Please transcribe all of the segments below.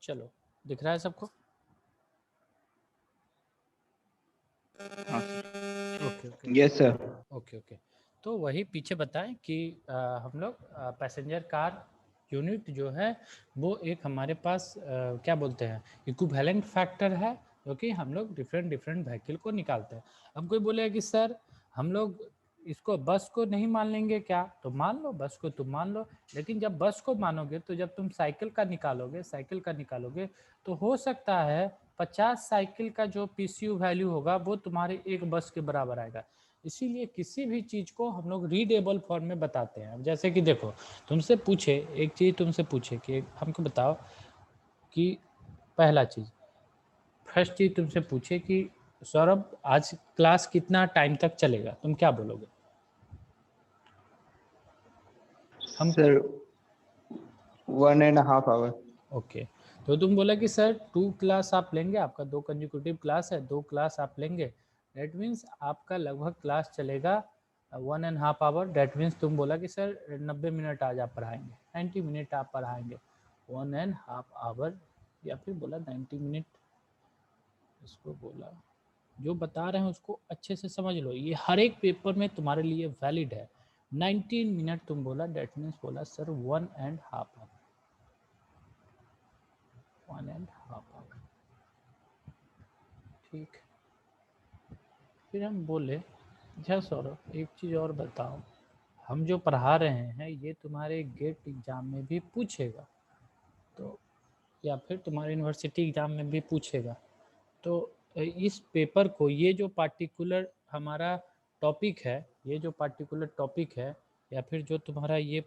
चलो, दिख रहा है सबको? हाँ sir. Okay okay yes sir. Okay okay. तो वही पीछे बताएं कि हम लोग पैसेंजर कार यूनिट जो है वो एक हमारे पास क्या बोलते हैं इक्विवेलेंट फैक्टर है, क्योंकि हम लोग डिफरेंट डिफरेंट व्हीकल को निकालते हैं। अब कोई बोलेगा कि सर हम लोग इसको बस को नहीं मान लेंगे क्या? तो मान लो, बस को तुम मान लो, लेकिन जब बस को मानोगे तो जब तुम साइकिल का निकालोगे तो हो सकता है 50 साइकिल का जो पीसीयू वैल्यू होगा वो तुम्हारे एक बस के बराबर आएगा। इसीलिए किसी भी चीज़ को हम लोग रीडेबल फॉर्म में बताते हैं। अब जैसे कि देखो, तुमसे पूछे एक चीज़, तुमसे पूछे कि हमको बताओ कि पहला चीज़, फर्स्ट चीज़ तुमसे पूछे कि सौरभ आज क्लास कितना टाइम तक चलेगा, तुम क्या बोलोगे? हम सर 1.5 आवर। ओके, तो तुम बोला कि सर 2 क्लास आप लेंगे, आपका 2 कंजिक्यूटिव क्लास है, 2 क्लास आप लेंगे, डेट मीन्स आपका लगभग क्लास चलेगा 1.5 आवर। डेट मीन्स तुम बोला कि सर 90 मिनट आज आप पढ़ाएंगे, 90 मिनट आप पढ़ाएंगे, 1.5 आवर, या फिर बोला 90 मिनट। इसको बोला, जो बता रहे हैं उसको अच्छे से समझ लो, ये हर एक पेपर में तुम्हारे लिए वैलिड है। 19 मिनट तुम बोला, डेट मीन्स बोला सर 1.5 आवर, 1.5 आवर। ठीक, फिर हम बोले अच्छा सौरभ एक चीज़ और बताओ, हम जो पढ़ा रहे हैं ये तुम्हारे गेट एग्ज़ाम में भी पूछेगा, तो या फिर तुम्हारे यूनिवर्सिटी एग्ज़ाम में भी पूछेगा, तो इस पेपर को, ये जो पार्टिकुलर हमारा टॉपिक है, ये जो पार्टिकुलर टॉपिक है या फिर जो तुम्हारा ये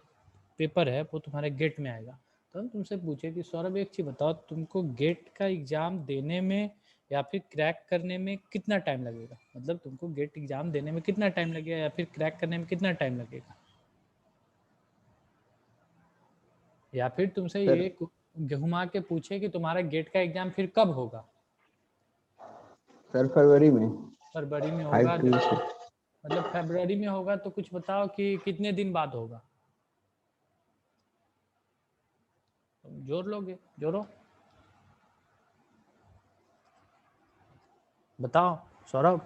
पेपर है वो तुम्हारे गेट में आएगा। तो हम तुमसे पूछे कि सौरभ एक चीज़ बताओ, तुमको गेट का एग्ज़ाम देने में या फिर क्रैक करने में कितना टाइम लगेगा? मतलब तुमको गेट एग्ज़ाम देने में कितना टाइम लगेगा या फिर क्रैक करने में कितना टाइम लगेगा? या फिर तुमसे सर ये घुमा के पूछे कि तुम्हारा गेट का एग्ज़ाम फिर कब होगा? सर फरवरी में फरवरी में होगा, 5 से। मतलब फरवरी में होगा, तो कुछ बताओ कि कितने दिन बाद होगा? तुम जोड़ लोगे, जोड़ो, बताओ सौरभ।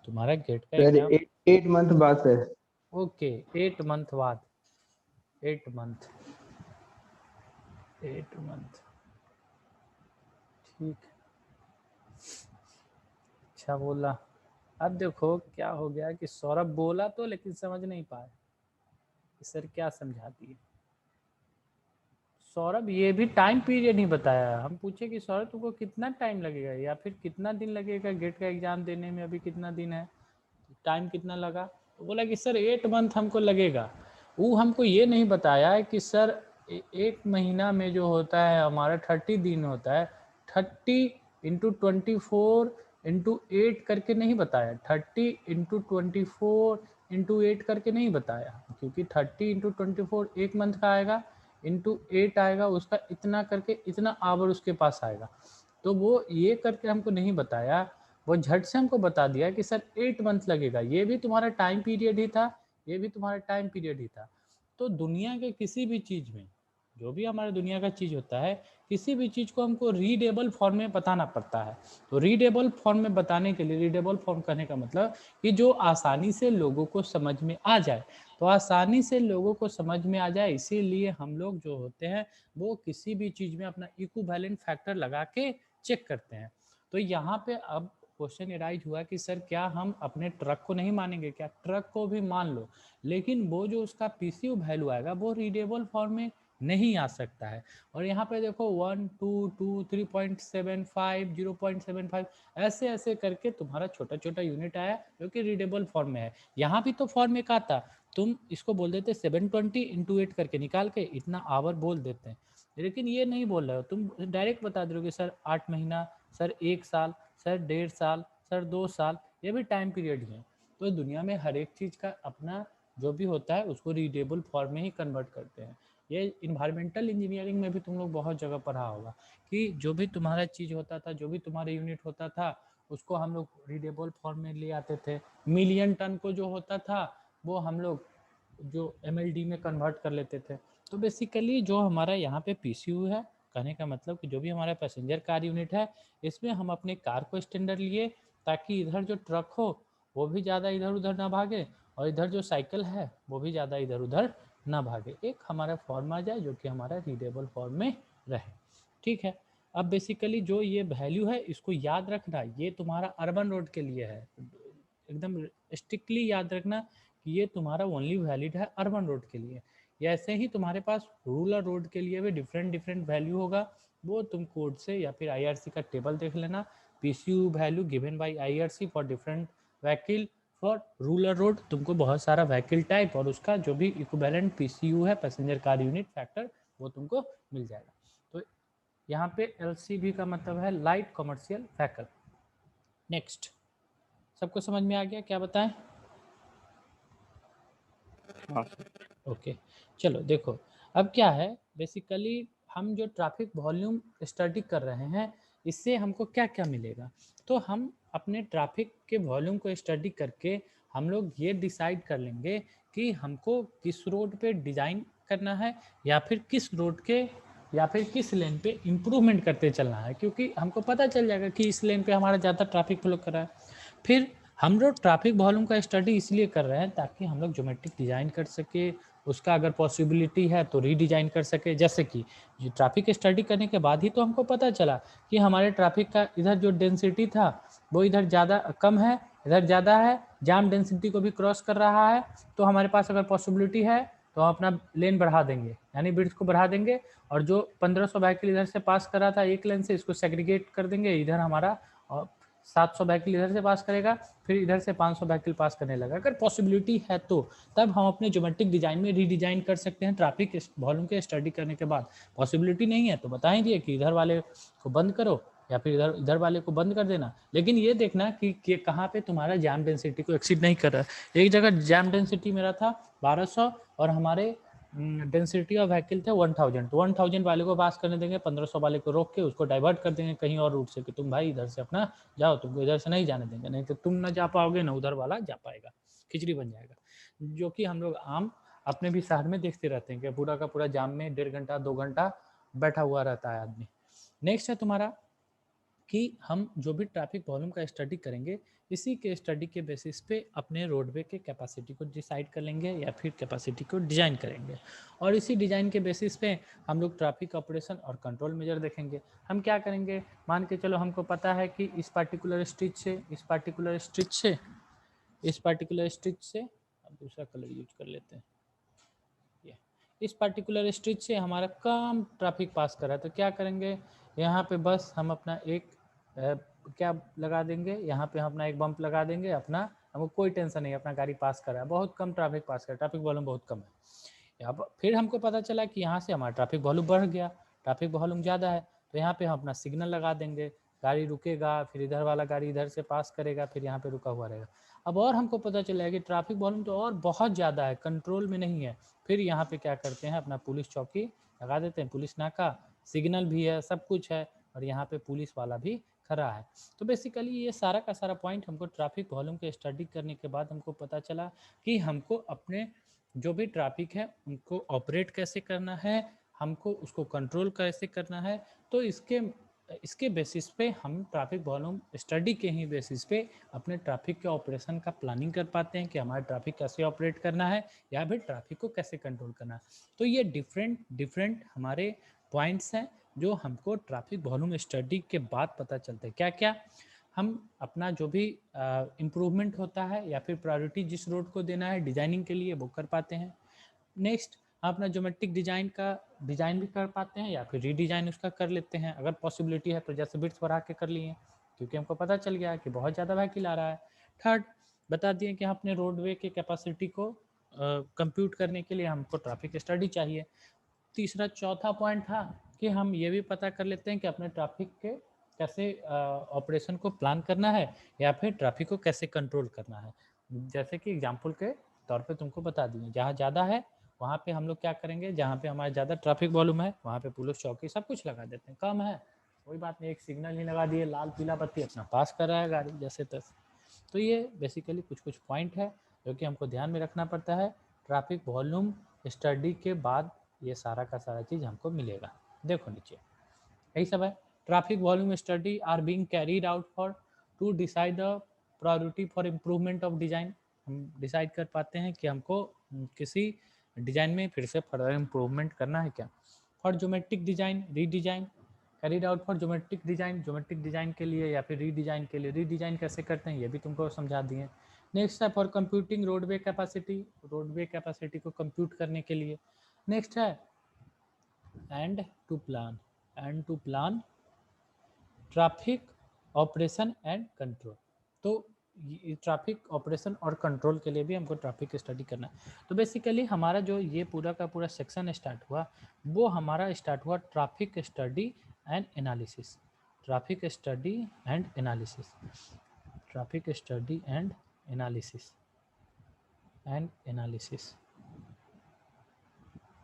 तुम्हारा गेट का सर एग्जाम 8 मंथ बाद सर। ओके, 8 मंथ बाद, 8 मंथ, 8 मंथ, ठीक, अच्छा बोला। अब देखो क्या हो गया कि सौरभ बोला तो लेकिन समझ नहीं पाया कि सर क्या समझा दिए। सौरभ ये भी टाइम पीरियड नहीं बताया। हम पूछे कि सौरभ तुमको कितना टाइम लगेगा या फिर कितना दिन लगेगा गेट का एग्जाम देने में, अभी कितना दिन है, टाइम कितना लगा? तो बोला कि सर 8 मंथ हमको लगेगा। वो हमको ये नहीं बताया है कि सर एक महीना में जो होता है हमारा 30 दिन होता है, 30 × 24 × 8 करके नहीं बताया, 30 × 24 × 8 करके नहीं बताया, क्योंकि 30 × 24 1 मंथ का आएगा, × 8 आएगा, उसका इतना करके इतना आवर उसके पास आएगा। तो वो ये करके हमको नहीं बताया, वो झट से हमको बता दिया कि सर 8 मंथ लगेगा। ये भी तुम्हारा टाइम पीरियड ही था, ये भी तुम्हारा टाइम पीरियड ही था। तो दुनिया के किसी भी चीज़ में, जो भी हमारे दुनिया का चीज़ होता है, किसी भी चीज़ को हमको रीडेबल फॉर्म में बताना पड़ता है। तो रीडेबल फॉर्म में बताने के लिए, रीडेबल फॉर्म कहने का मतलब कि जो आसानी से लोगों को समझ में आ जाए, तो आसानी से लोगों को समझ में आ जाए, इसीलिए हम लोग जो होते हैं वो किसी भी चीज़ में अपना इक्विवेलेंट फैक्टर लगा के चेक करते हैं। तो यहाँ पे अब क्वेश्चन एराइज हुआ कि सर क्या हम अपने ट्रक को नहीं मानेंगे क्या? ट्रक को भी मान लो, लेकिन वो जो उसका पीसीयू वैल्यू आएगा वो रीडेबल फॉर्म में नहीं आ सकता है। और यहाँ पे देखो 1 2 2 3.75 0.75 ऐसे ऐसे करके तुम्हारा छोटा छोटा यूनिट आया जो कि रीडेबल फॉर्म में है। यहाँ भी तो फॉर्म एक आता, तुम इसको बोल देते 720 × 8 करके निकाल के इतना आवर बोल देते हैं, लेकिन ये नहीं बोल रहे हो, तुम डायरेक्ट बता दोगे सर 8 महीना, सर 1 साल, सर 1.5 साल, सर 2 साल, ये भी टाइम पीरियड ही है। तो दुनिया में हर एक चीज़ का अपना जो भी होता है उसको रीडेबल फॉर्म में ही कन्वर्ट करते हैं। ये इन्वायरमेंटल इंजीनियरिंग में भी तुम लोग बहुत जगह पढ़ा होगा कि जो भी तुम्हारा चीज़ होता था, जो भी तुम्हारा यूनिट होता था, उसको हम लोग रीडेबल फॉर्म में ले आते थे। मिलियन टन को जो होता था वो हम लोग जो MLD में कन्वर्ट कर लेते थे। तो बेसिकली जो हमारा यहाँ पे पीसीयू है, कहने का मतलब कि जो भी हमारा पैसेंजर कार यूनिट है, इसमें हम अपने कार को स्टैंडर्ड लिए ताकि इधर जो ट्रक हो वो भी ज़्यादा इधर उधर ना भागे और इधर जो साइकिल है वो भी ज़्यादा इधर उधर ना भागे, एक हमारा फॉर्म आ जाए जो कि हमारा रीडेबल फॉर्म में रहे। ठीक है, अब बेसिकली जो ये वैल्यू है इसको याद रखना, ये तुम्हारा अर्बन रोड के लिए है, एकदम स्ट्रिक्टली याद रखना कि ये तुम्हारा ओनली वैलिड है अर्बन रोड के लिए। या ऐसे ही तुम्हारे पास रूरल रोड के लिए भी डिफरेंट डिफरेंट वैल्यू होगा, वो तुम कोड से या फिर आईआरसी का टेबल देख लेना, PCU value given by IRC for different vehicle for rural road, तुमको बहुत सारा व्हीकल टाइप और उसका जो भी इक्विवेलेंट पीसीयू है पैसेंजर कार यूनिट फैक्टर वो तुमको मिल जाएगा। तो यहाँ पे एलसीवी का मतलब है लाइट कमर्शियल व्हीकल। नेक्स्ट, सबको समझ में आ गया क्या बताएं? हाँ सर। ओके, चलो देखो अब क्या है, बेसिकली हम जो ट्रैफिक वॉल्यूम स्टडी कर रहे हैं इससे हमको क्या क्या मिलेगा। तो हम अपने ट्रैफिक के वॉल्यूम को स्टडी करके हम लोग ये डिसाइड कर लेंगे कि हमको किस रोड पे डिज़ाइन करना है या फिर किस रोड के या फिर किस लेन पे इम्प्रूवमेंट करते चलना है, क्योंकि हमको पता चल जाएगा कि इस लेन पे हमारा ज़्यादा ट्रैफिक फ्लो कर रहा है। फिर हम लोग ट्रैफिक वॉल्यूम का स्टडी इसलिए कर रहे हैं ताकि हम लोग ज्योमेट्रिक डिज़ाइन कर सके, उसका अगर पॉसिबिलिटी है तो रीडिज़ाइन कर सके। जैसे कि ये ट्रैफिक स्टडी करने के बाद ही तो हमको पता चला कि हमारे ट्रैफिक का इधर जो डेंसिटी था वो इधर ज़्यादा कम है, इधर ज़्यादा है, जाम डेंसिटी को भी क्रॉस कर रहा है। तो हमारे पास अगर पॉसिबिलिटी है तो हम अपना लेन बढ़ा देंगे, यानी ब्रिड्ज को बढ़ा देंगे, और जो 1500 व्हीकल इधर से पास कर रहा था एक लेन से, इसको सेग्रीगेट कर देंगे, इधर हमारा 700 व्हीकल इधर से पास करेगा, फिर इधर से 500 व्हीकल पास करने लगा। अगर पॉसिबिलिटी है तो तब हम अपने ज्योमेट्रिक डिजाइन में रीडिजाइन कर सकते हैं ट्रैफिक वॉल्यूम के स्टडी करने के बाद। पॉसिबिलिटी नहीं है तो बताएंगे कि इधर वाले को बंद करो या फिर इधर इधर वाले को बंद कर देना, लेकिन ये देखना कि कहाँ पे तुम्हारा जैम डेंसिटी को एक्सीड नहीं कर रहा है। एक जगह जैम डेंसिटी मेरा था 1200 और हमारे डेंसिटी ऑफ व्हीकल थे 1000, तो 1000 वाले को पास करने देंगे, 1500 वाले को रोक के उसको डाइवर्ट कर देंगे कहीं और रूट से कि तुम भाई इधर से अपना जाओ, तुमको इधर से नहीं जाने देंगे, नहीं तो तुम ना जा पाओगे ना उधर वाला जा पाएगा, खिचड़ी बन जाएगा। जो कि हम लोग आम अपने भी शहर में देखते रहते हैं कि पूरा का पूरा जाम में 1.5 घंटा 2 घंटा बैठा हुआ रहता है आदमी। नेक्स्ट है तुम्हारा कि हम जो भी ट्रैफिक वॉल्यूम का स्टडी करेंगे इसी के स्टडी के बेसिस पे अपने रोडवे के कैपेसिटी को डिसाइड कर लेंगे या फिर कैपेसिटी को डिज़ाइन करेंगे, और इसी डिज़ाइन के बेसिस पे हम लोग ट्रैफिक ऑपरेशन और कंट्रोल मेजर देखेंगे। हम क्या करेंगे, मान के चलो हमको पता है कि इस पार्टिकुलर स्ट्रीट से इस पार्टिकुलर स्ट्रीट से इस पार्टिकुलर स्ट्रीट से, अब दूसरा कलर यूज कर लेते हैं, इस पार्टिकुलर स्ट्रीट से हमारा कम ट्रैफिक पास कर रहा है, तो क्या करेंगे, यहाँ पे बस हम अपना एक क्या लगा देंगे, यहाँ पे हम अपना एक बम्प लगा देंगे, अपना हमको कोई टेंशन नहीं, अपना गाड़ी पास कर रहा है, बहुत कम ट्रैफिक पास कर रहा है, ट्रैफिक वॉल्यूम बहुत कम है। यहाँ पर फिर हमको पता चला कि यहाँ से हमारा ट्रैफिक वॉल्यूम बढ़ गया, ट्रैफिक वॉल्यूम ज़्यादा है, तो यहाँ पे हम अपना सिग्नल लगा देंगे, गाड़ी रुकेगा, फिर इधर वाला गाड़ी इधर से पास करेगा, फिर यहाँ पे रुका हुआ रहेगा। अब और हमको पता चला कि ट्रैफिक वॉल्यूम तो और बहुत ज़्यादा है, कंट्रोल में नहीं है, फिर यहाँ पे क्या करते हैं, अपना पुलिस चौकी लगा देते हैं, पुलिस नाका, सिग्नल भी है, सब कुछ है, और यहाँ पे पुलिस वाला भी खड़ा है। तो बेसिकली ये सारा का सारा पॉइंट हमको ट्रैफिक वॉल्यूम के स्टडी करने के बाद हमको पता चला कि हमको अपने जो भी ट्रैफिक है उनको ऑपरेट कैसे करना है, हमको उसको कंट्रोल कैसे करना है। तो इसके बेसिस पे हम ट्रैफिक वॉल्यूम स्टडी के ही बेसिस पे अपने ट्रैफिक के ऑपरेशन का प्लानिंग कर पाते हैं कि हमारा ट्रैफिक कैसे ऑपरेट करना है या फिर ट्रैफिक को कैसे कंट्रोल करना है। तो ये डिफरेंट हमारे पॉइंट्स हैं जो हमको ट्रैफिक वॉल्यूम स्टडी के बाद पता चलते हैं। क्या क्या हम अपना जो भी इम्प्रूवमेंट होता है या फिर प्रायोरिटी जिस रोड को देना है डिज़ाइनिंग के लिए वो कर पाते हैं। नेक्स्ट, अपना ज्योमेट्रिक डिज़ाइन का डिज़ाइन भी कर पाते हैं या फिर रीडिज़ाइन उसका कर लेते हैं अगर पॉसिबिलिटी है तो, जैसे बिट्स बढ़ा के कर लिए क्योंकि हमको पता चल गया कि बहुत ज़्यादा व्हीकल आ रहा है। थर्ड, बता दिए कि अपने रोडवे के कैपेसिटी को कंप्यूट करने के लिए हमको ट्रैफिक स्टडी चाहिए। तीसरा चौथा पॉइंट था कि हम ये भी पता कर लेते हैं कि अपने ट्रैफिक के कैसे ऑपरेशन को प्लान करना है या फिर ट्रैफिक को कैसे कंट्रोल करना है। जैसे कि एग्जांपल के तौर पे तुमको बता दिए, जहाँ ज़्यादा है वहाँ पे हम लोग क्या करेंगे, जहाँ पे हमारा ज़्यादा ट्रैफिक वॉल्यूम है वहाँ पे पुलिस चौकी सब कुछ लगा देते हैं। कम है कोई बात नहीं, एक सिग्नल ही लगा दिए, लाल पीला बत्ती अपना पास कर रहा है गाड़ी जैसे तैसे। तो ये बेसिकली कुछ पॉइंट है जो कि हमको ध्यान में रखना पड़ता है ट्रैफिक वॉल्यूम स्टडी के बाद ये सारा का सारा चीज़ हमको मिलेगा। देखो नीचे यही सब है। Traffic volume study are being carried out for to decide the priority for improvement of design. हम डिसाइड कर पाते हैं कि हमको किसी डिज़ाइन में फिर से फर्दर इम्प्रूवमेंट करना है क्या। For geometric design redesign carried out for geometric design के लिए या फिर रीडिज़ाइन के लिए। रीडिज़ाइन कैसे करते हैं ये भी तुमको समझा दिए। नेक्स्ट है फॉर कंप्यूटिंग रोडवे कैपेसिटी को कंप्यूट करने के लिए। नेक्स्ट है and to plan traffic operation and control. तो ट्रैफिक ऑपरेशन और कंट्रोल के लिए भी हमको ट्रैफिक स्टडी करना है। तो बेसिकली हमारा जो ये पूरा का पूरा सेक्शन स्टार्ट हुआ वो हमारा स्टार्ट हुआ traffic study and analysis. Traffic study and analysis traffic study and analysis.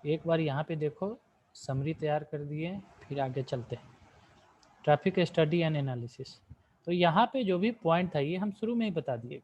एक बार यहाँ पे देखो समरी तैयार कर दिए, फिर आगे चलते हैं। Traffic study and analysis. तो यहाँ पे जो भी पॉइंट था ये हम शुरू में ही बता दिए।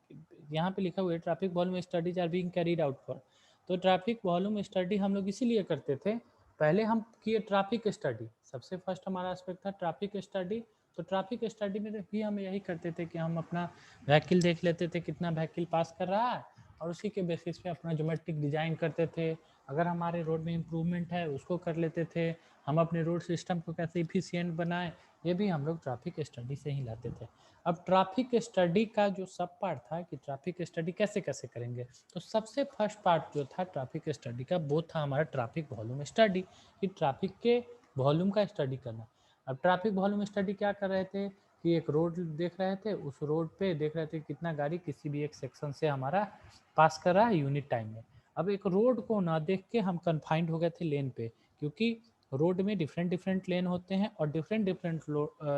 यहाँ पे लिखा हुआ है traffic volume studies are being carried out for. तो ट्रैफिक वॉल्यूम स्टडी हम लोग इसीलिए करते थे। पहले हम किए ट्रैफिक स्टडी, सबसे फर्स्ट हमारा एस्पेक्ट था ट्रैफिक स्टडी। तो ट्रैफिक स्टडी में भी हम यही करते थे कि हम अपना व्हीकल देख लेते थे कितना व्हीकल पास कर रहा है, और उसी के बेसिस पे अपना ज्योमेट्रिक डिज़ाइन करते थे। अगर हमारे रोड में इम्प्रूवमेंट है उसको कर लेते थे। हम अपने रोड सिस्टम को कैसे इफिशियंट बनाएं, ये भी हम लोग ट्रैफिक स्टडी से ही लाते थे। अब ट्रैफिक स्टडी का जो सब पार्ट था कि ट्रैफिक स्टडी कैसे कैसे करेंगे, तो सबसे फर्स्ट पार्ट जो था ट्रैफिक स्टडी का वो था हमारा ट्रैफिक वॉल्यूम स्टडी, कि ट्रैफिक के वॉल्यूम का स्टडी करना। अब ट्रैफिक वॉल्यूम स्टडी क्या कर रहे थे कि एक रोड देख रहे थे, उस रोड पे देख रहे थे कितना गाड़ी किसी भी एक सेक्शन से हमारा पास कर रहा है यूनिट टाइम में। अब एक रोड को ना देख के हम कन्फाइंड हो गए थे लेन पे, क्योंकि रोड में डिफरेंट लेन होते हैं और डिफरेंट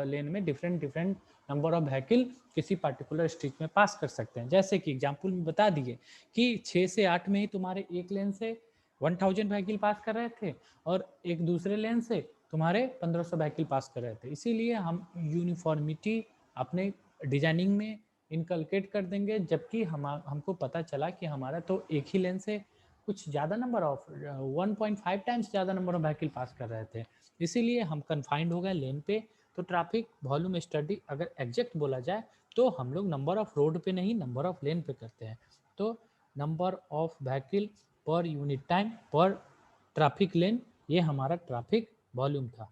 लेन में डिफरेंट नंबर ऑफ व्हीकल किसी पार्टिकुलर स्ट्रीट में पास कर सकते हैं। जैसे कि एग्जांपल में बता दिए कि 6 से 8 में ही तुम्हारे एक लेन से 1000 व्हीकल पास कर रहे थे और एक दूसरे लेन से तुम्हारे 1500 व्हीकल पास कर रहे थे। इसीलिए हम यूनिफॉर्मिटी अपने डिजाइनिंग में इनकलकेट कर देंगे, जबकि हमको पता चला कि हमारा तो एक ही लेन से कुछ ज़्यादा नंबर ऑफ 1.5 टाइम्स ज़्यादा नंबर ऑफ व्हीकल पास कर रहे थे, इसीलिए हम कन्फाइंड हो गए लेन पे। तो ट्रैफिक वॉल्यूम स्टडी अगर एग्जैक्ट बोला जाए तो हम लोग नंबर ऑफ रोड पे नहीं नंबर ऑफ लेन पे करते हैं। तो number of vehicle per unit time पर ट्रैफिक लेन, ये हमारा ट्रैफिक वॉल्यूम था।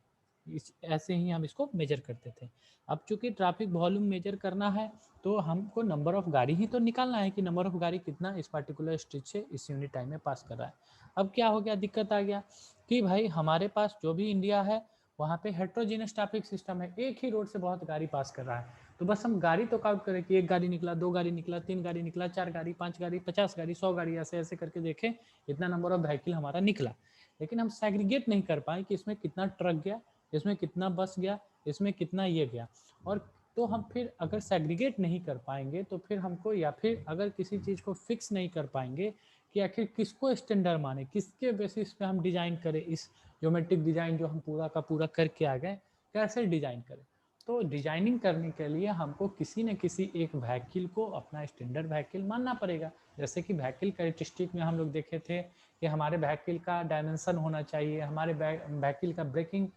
ऐसे ही हम इसको मेजर करते थे। अब चूंकि ट्रैफिक वॉल्यूम मेजर करना है तो हमको नंबर ऑफ गाड़ी ही तो निकालना है कि नंबर ऑफ गाड़ी कितना इस पार्टिकुलर स्ट्रीट से इस यूनिट टाइम में पास कर रहा है। अब क्या हो गया, दिक्कत आ गया कि भाई हमारे पास जो भी इंडिया है वहाँ पे हेट्रोजीनियस ट्रैफिक सिस्टम है, एक ही रोड से बहुत गाड़ी पास कर रहा है। तो बस हम गाड़ी तो काउंट करें कि एक गाड़ी निकला, 2 गाड़ी निकला, 3 गाड़ी निकला, 4 गाड़ी, 5 गाड़ी, 50 गाड़ी, 100 गाड़ी, ऐसे ऐसे करके देखें इतना नंबर ऑफ व्हीकल हमारा निकला। लेकिन हम सेग्रीगेट नहीं कर पाए कि इसमें कितना ट्रक गया, इसमें कितना बस गया, इसमें कितना ये गया। और तो हम फिर अगर सेग्रीगेट नहीं कर पाएंगे तो फिर हमको, या फिर अगर किसी चीज़ को फिक्स नहीं कर पाएंगे कि आखिर किसको स्टैंडर्ड माने, किसके बेसिस पे हम डिज़ाइन करें, इस ज्योमेट्रिक डिज़ाइन जो हम पूरा का पूरा करके आ गए कैसे डिज़ाइन करें। तो डिजाइनिंग करने के लिए हमको किसी न किसी एक व्हीकल को अपना स्टैंडर्ड व्हीकल मानना पड़ेगा। जैसे कि व्हीकल कैरेक्टरिस्टिक में हम लोग देखे थे कि हमारे व्हीकल का डायमेंशन होना चाहिए, हमारे व्हीकल का ब्रेकिंग